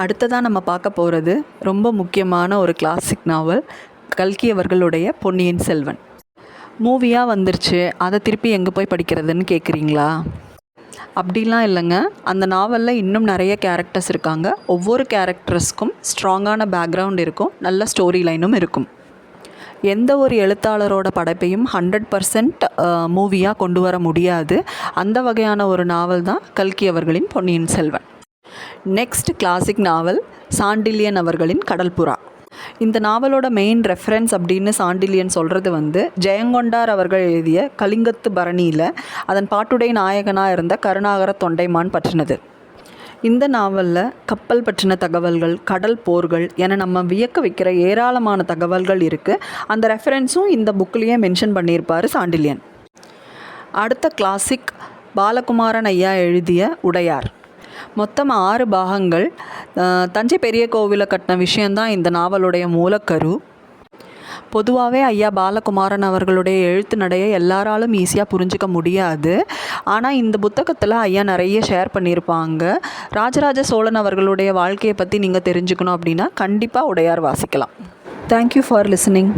அடுத்ததாக நம்ம பார்க்க போகிறது ரொம்ப முக்கியமான ஒரு கிளாசிக் நாவல், கல்கி அவர்களுடைய பொன்னியின் செல்வன். மூவியாக வந்துருச்சு, அதை திருப்பி எங்கே போய் படிக்கிறதுன்னு கேட்குறீங்களா? அப்படிலாம் இல்லைங்க. அந்த நாவலில் இன்னும் நிறைய கேரக்டர்ஸ் இருக்காங்க. ஒவ்வொரு கேரக்டர்ஸ்க்கும் ஸ்ட்ராங்கான பேக்ரவுண்ட் இருக்கும், நல்ல ஸ்டோரி லைனும் இருக்கும். எந்த ஒரு எழுத்தாளரோட படைப்பையும் 100% மூவியாக கொண்டு வர முடியாது. அந்த வகையான ஒரு நாவல் தான் கல்கி அவர்களின் பொன்னியின் செல்வன். நெக்ஸ்ட் கிளாசிக் நாவல் சாண்டில்யன் அவர்களின் கடல்புறா. இந்த நாவலோட மெயின் ரெஃபரன்ஸ் அப்படின்னு சாண்டில்யன் சொல்கிறது ஜெயங்கொண்டார் அவர்கள் எழுதிய கலிங்கத்து பரணியில் அதன் பாட்டுடை நாயகனாக இருந்த கருணாகர தொண்டைமான் பற்றினது. இந்த நாவலில் கப்பல் பற்றின தகவல்கள், கடல் போர்கள் என நம்ம வியக்க வைக்கிற ஏராளமான தகவல்கள் இருக்குது. அந்த ரெஃபரன்ஸும் இந்த புக்லேயே மென்ஷன் பண்ணியிருப்பார் சாண்டில்யன். அடுத்த கிளாசிக் பாலகுமாரன் ஐயா எழுதிய உடையார். மொத்தம் 6 பாகங்கள். தஞ்சை பெரிய கோவிலை கட்டின விஷயந்தான் இந்த நாவலுடைய மூலக்கரு. பொதுவாகவே ஐயா பாலகுமாரன் அவர்களுடைய எழுத்து நடையை எல்லாராலும் ஈஸியாக புரிஞ்சிக்க முடியாது. ஆனால் இந்த புத்தகத்தில் ஐயா நிறைய ஷேர் பண்ணியிருப்பாங்க. ராஜராஜ சோழன் அவர்களுடைய வாழ்க்கையை பற்றி நீங்கள் தெரிஞ்சுக்கணும் அப்படின்னா கண்டிப்பாக உடையார் வாசிக்கலாம். Thank you for listening.